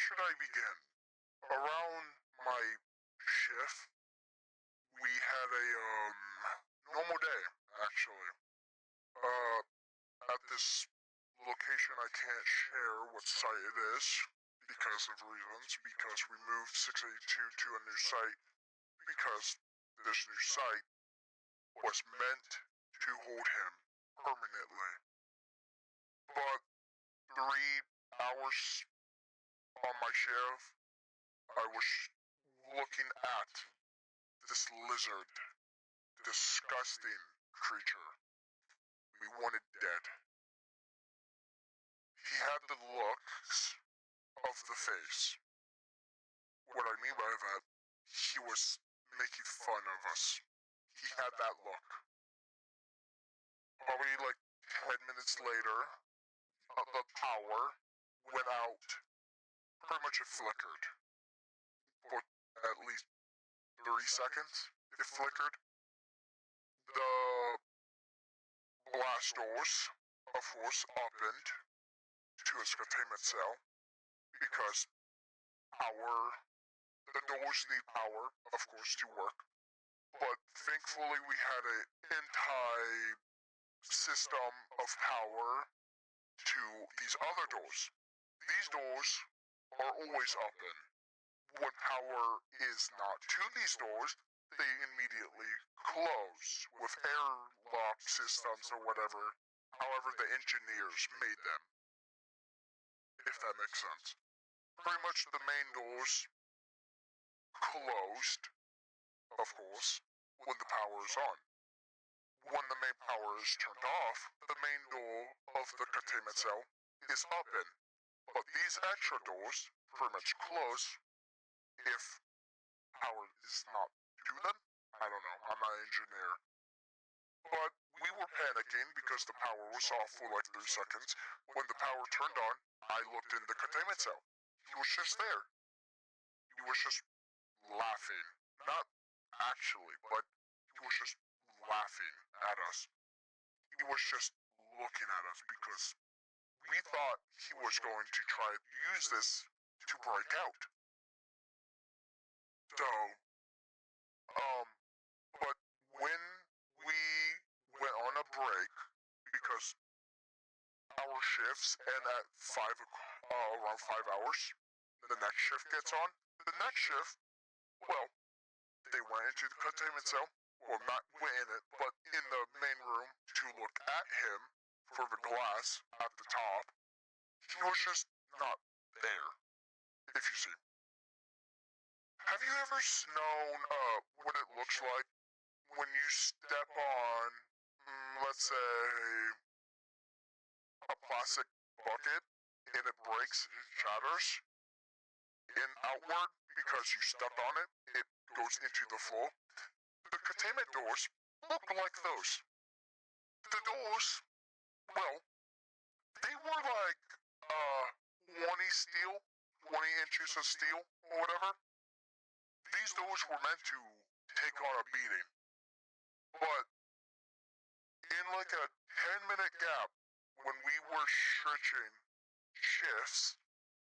should I begin? Around my shift, we had a normal day, actually. At this location I can't share what site it is because of reasons, because we moved 682 to a new site because this new site was meant to hold him permanently. But 3 hours on my shift, I was looking at this lizard, disgusting creature we wanted dead. He had the looks of the face. What I mean by that, he was making fun of us. He had that look. Probably like 10 minutes later, the power went out. Pretty much it flickered. For at least 30 seconds, it flickered. The blast doors, of course, opened to his containment cell because the doors need power, of course, to work. But thankfully we had an anti-system of power to these other doors. These doors are always open. When power is not to these doors, they immediately close with airlock systems or whatever, however the engineers made them. If that makes sense. Pretty much the main doors closed, of course, when the power is on. When the main power is turned off, the main door of the containment cell is open. But these extra doors pretty much close if power is not to them. I don't know, I'm not an engineer. But we were panicking because the power was off for like 3 seconds. When the power turned on, I looked in the containment cell. He was just there. He was just laughing. Not actually, but he was just laughing at us. He was just looking at us because we thought he was going to try to use this to break out. So, but when we went on a break, because our shifts end at around 5 hours, the next shift gets on. The next shift, well, they went into the containment cell, well, not went in it, but in the main room to look at him for the glass at the top. He was just not there, if you see. Have you ever known what it looks like when you step on, let's say, a plastic bucket and it breaks and shatters in outward because you stepped on it, it goes into the floor? The containment doors look like those. The doors, well, they were like 20 inches of steel or whatever. These doors were meant to take on a beating. But in like a 10-minute gap, when we were switching shifts,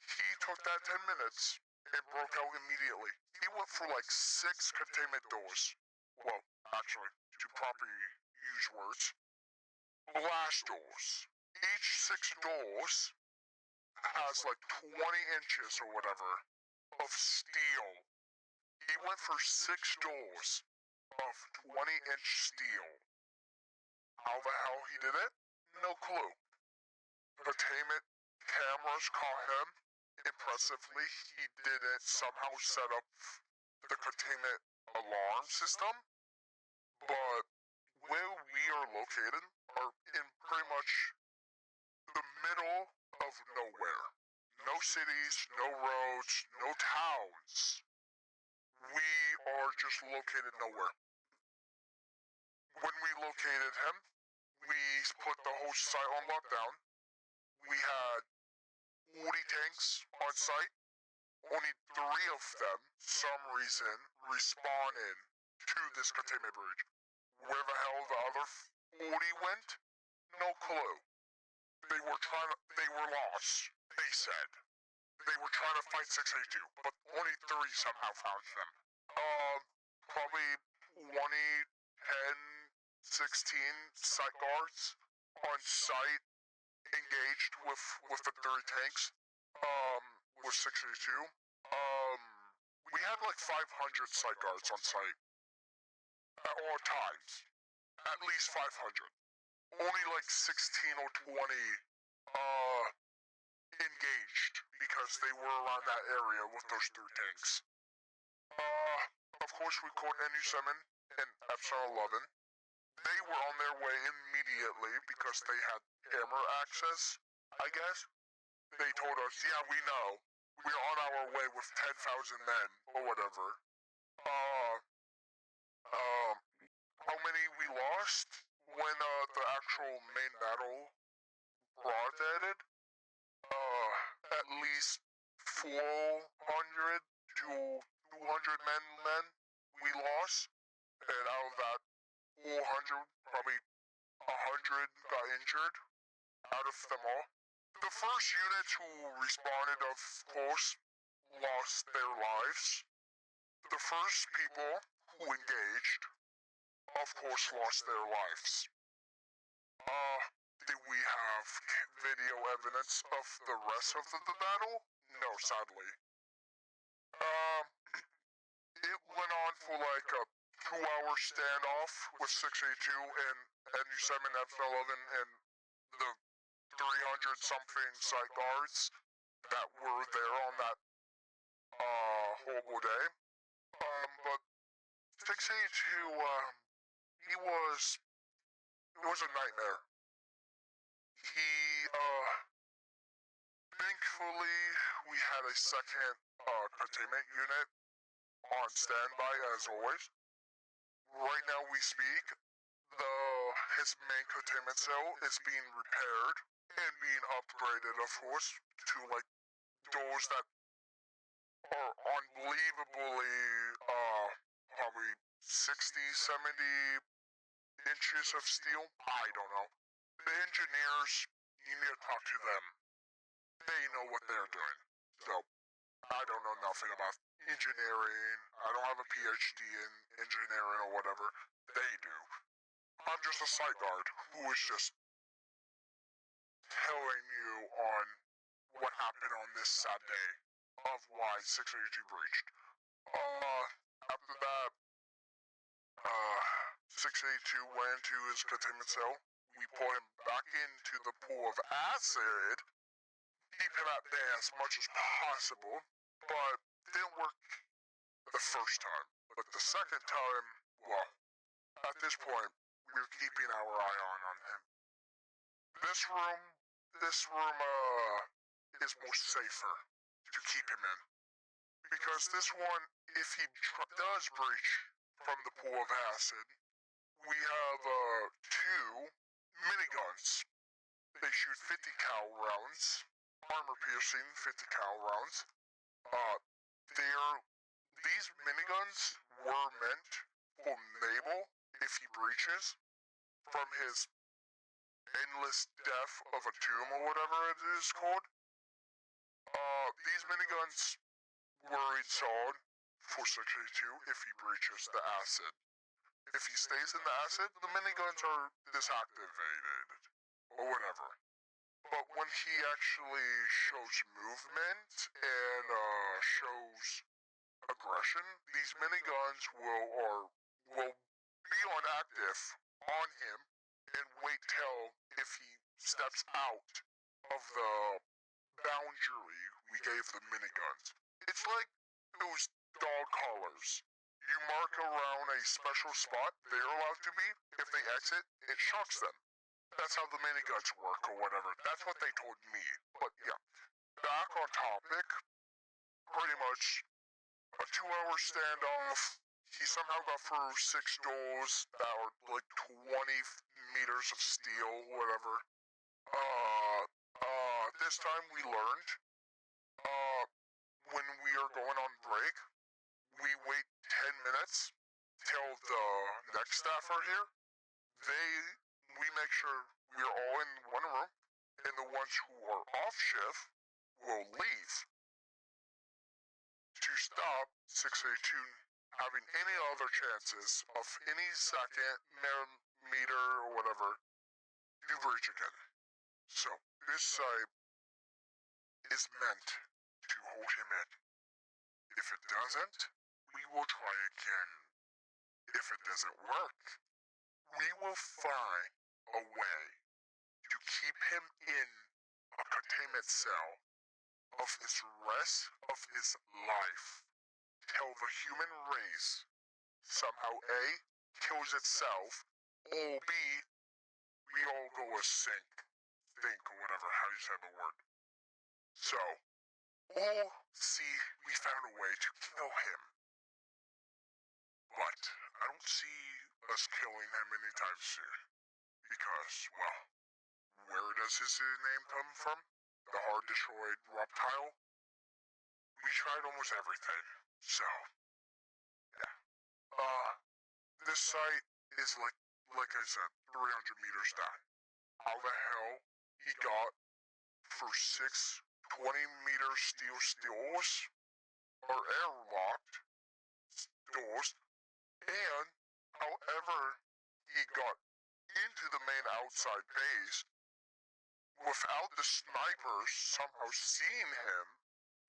he took that 10 minutes and broke out immediately. He went for like 6 containment doors. Well, actually, to properly use words, blast doors. Each 6 doors has like 20 inches or whatever of steel. He went for 6 doors of 20-inch steel. How the hell he did it? No clue. Containment cameras caught him. Impressively, he didn't somehow set up the containment alarm system. But where we are located are in pretty much the middle of nowhere. No cities, no roads, no towns. We are just located nowhere. When we located him, we put the whole site on lockdown. We had 40 tanks on site. Only 3 of them, some reason, responded to this containment bridge. Where the hell the other 40 went? No clue. They were lost, they said. they were trying to find 682, but only 3 somehow found them. Probably 20, 10, 16 site guards on site engaged with the 3 tanks, with 682. We had like 500 site guards on site at all times. At least 500. Only like 16 or 20, engaged because they were around that area with those 3 tanks. Of course we called NU7 and Epsilon 11. They were on their way immediately because they had camera access, I guess. They told us, yeah, we know. We're on our way with 10,000 men, or whatever. How many we lost when, the actual main battle broadheaded? At least 400 to 200 men we lost. And out of that 400, probably 100 got injured out of them all. The first units who responded, of course, lost their lives. The first people who engaged, of course, lost their lives. Did we have video evidence of the rest of the battle? No, sadly. It went on for like a 2-hour standoff with 682 and NU7 Epsilon 11 and the 300-something site guards that were there on that horrible day. But 682, it was a nightmare. Thankfully, we had a second containment unit on standby as always. Right now we speak, his main containment cell is being repaired and being upgraded, of course, to like doors that are unbelievably, probably 60, 70 inches of steel. I don't know. The engineers, you need to talk to them. They know what they're doing. So, I don't know nothing about engineering. I don't have a PhD in engineering or whatever. They do. I'm just a site guard who is just telling you on what happened on this sad day of why 682 breached. After that, 682 went into his containment cell. We pulled him back into the pool of acid, keep him at bay as much as possible, but didn't work the first time. But the second time, well, at this point, we're keeping our eye on him. This room, is more safer to keep him in. Because this one, if he does breach from the pool of acid, we have, 2 miniguns. They shoot 50 cal rounds, armor-piercing 50 cal rounds. These miniguns were meant for Mabel if he breaches from his endless death of a tomb or whatever it is called. These miniguns were installed for 682 if he breaches the acid. If he stays in the acid, the miniguns are disactivated or whatever. But when he actually shows movement and shows aggression, these miniguns will be on active on him and wait till if he steps out of the boundary we gave the miniguns. It's like those dog collars. You mark around a special spot they're allowed to be. If they exit, it shocks them. That's how the miniguns work or whatever. That's what they told me. But yeah, back on topic, pretty much a 2-hour standoff. He somehow got through 6 doors that were like 20 meters of steel, whatever. This time we learned, when we are going on break, we wait 10 minutes till the next staff are here. We make sure we're all in one room, and the ones who are off shift will leave. stop 682 having any other chances of any second millimeter or whatever to breach again. So, this site is meant to hold him in. If it doesn't, we will try again. If it doesn't work, we will find a way to keep him in a containment cell of his rest of his life till the human race somehow A, kills itself, or B, we all go think, or whatever, how you say the word. So, or C, we found a way to kill him. But I don't see us killing him anytime soon. Because, well, where does his name come from? The hard-destroyed reptile? We tried almost everything, so, yeah. This site is like I said, 300 meters down. How the hell he got for 6 20-meter steel doors, or airlocked doors, and however he got into the main outside base without the snipers somehow seeing him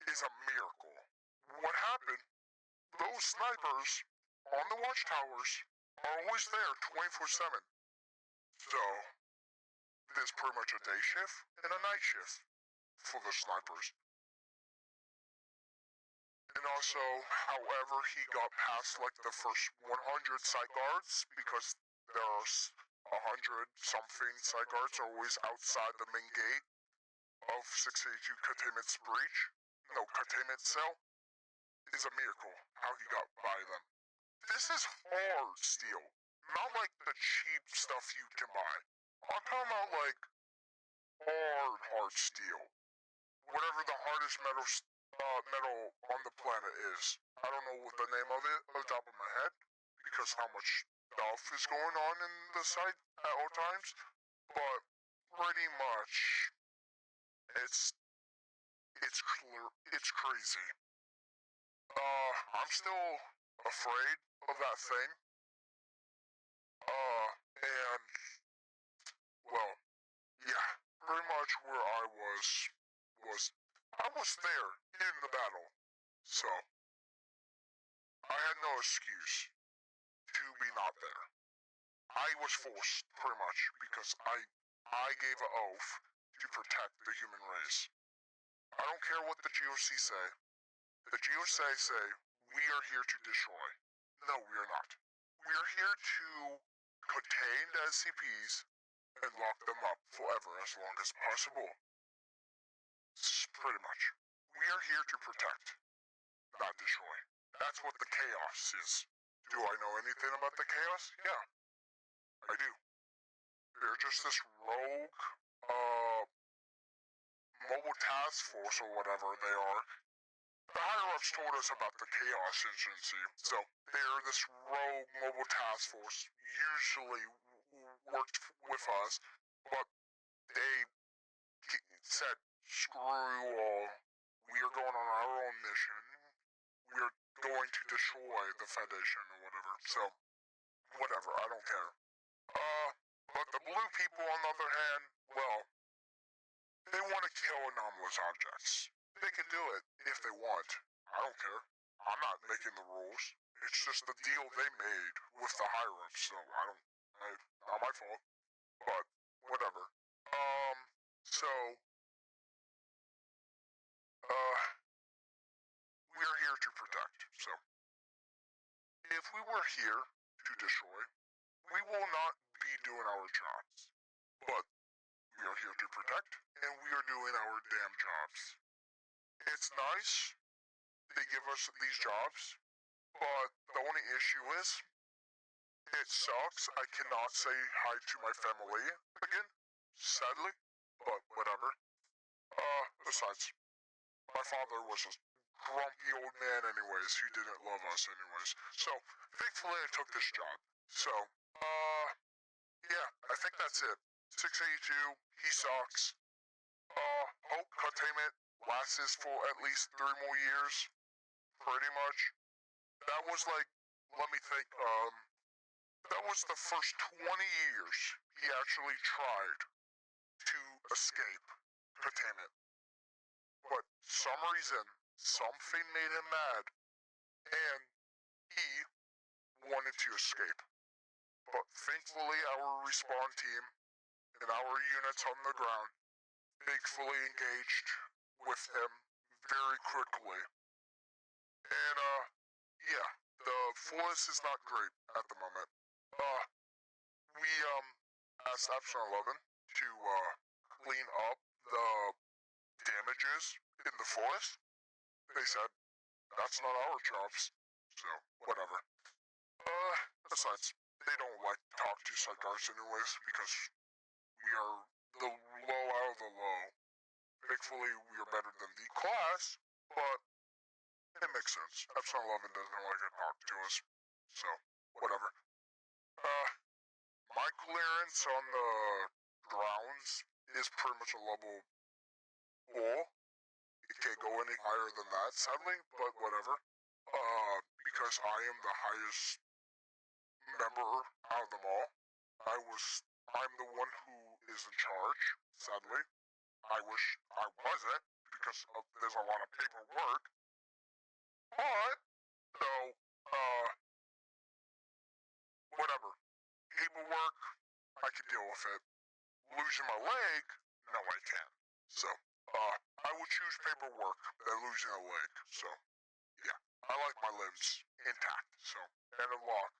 is a miracle. What happened? Those snipers on the watchtowers are always there 24/7. So, there's pretty much a day shift and a night shift for the snipers. And also, however, he got past like the first 100 site guards because there are 100 something site guards always outside the main gate of 682 containment breach. No, containment cell is a miracle how he got by them. This is hard steel, not like the cheap stuff you can buy. I'm talking about like hard steel. Whatever the hardest metal on the planet is. I don't know what the name of it on the top of my head because how much stuff is going on in the site at all times, but pretty much it's crazy. I'm still afraid of that thing. And well, yeah, pretty much where I was there in the battle. So I had no excuse to be not there. I was forced, pretty much, because I gave an oath to protect the human race. I don't care what the GOC say. The GOC say, we are here to destroy. No, we are not. We are here to contain the SCPs and lock them up forever as long as possible. Pretty much. We are here to protect, not destroy. That's what the chaos is. Do I know anything about the chaos? Yeah, I do. They're just this rogue, mobile task force or whatever they are. The higher-ups told us about the chaos agency, so they're this rogue mobile task force, usually worked with us, but they said, screw you all, we are going on our own mission, we are going to destroy the Foundation or whatever, so, whatever, I don't care. But the blue people on the other hand, well, they want to kill anomalous objects. They can do it if they want. I don't care. I'm not making the rules. It's just the deal they made with the higher-ups, so not my fault. But, whatever. We're here to protect, so. If we were here to destroy, we will not be doing our jobs. But, we are here to protect, and we are doing our damn jobs. It's nice they give us these jobs, but the only issue is, it sucks I cannot say hi to my family again, sadly, but whatever. Besides, my father was a grumpy old man anyways, he didn't love us anyways, so thankfully I took this job. So, yeah, I think that's it. 682, he sucks. Hope containment lasts for at least 3 more years. pretty much. That was like, let me think, that was the first 20 years he actually tried to escape containment. But some reason, something made him mad, and he wanted to escape. But thankfully our respawn team and our units on the ground thankfully engaged with him very quickly. And, yeah, the forest is not great at the moment. We, asked Epsilon 11 to, clean up the damages in the forest. They said, that's not our jobs, so, whatever. Besides, they don't like to talk to Psychars anyways, because we are the low out of the low. Thankfully, we are better than the class, but it makes sense. Epsilon 11 doesn't like to talk to us, so, whatever. My clearance on the grounds is pretty much a level 4. It can't go any higher than that, sadly, but whatever. Because I am the highest member out of them all. I'm the one who is in charge, sadly. I wish I wasn't, because there's a lot of paperwork. But, though, whatever. Paperwork, I can deal with it. Losing my leg, no I can't. So, I will choose paperwork than losing a leg, so, yeah. I like my limbs intact, so, end of log.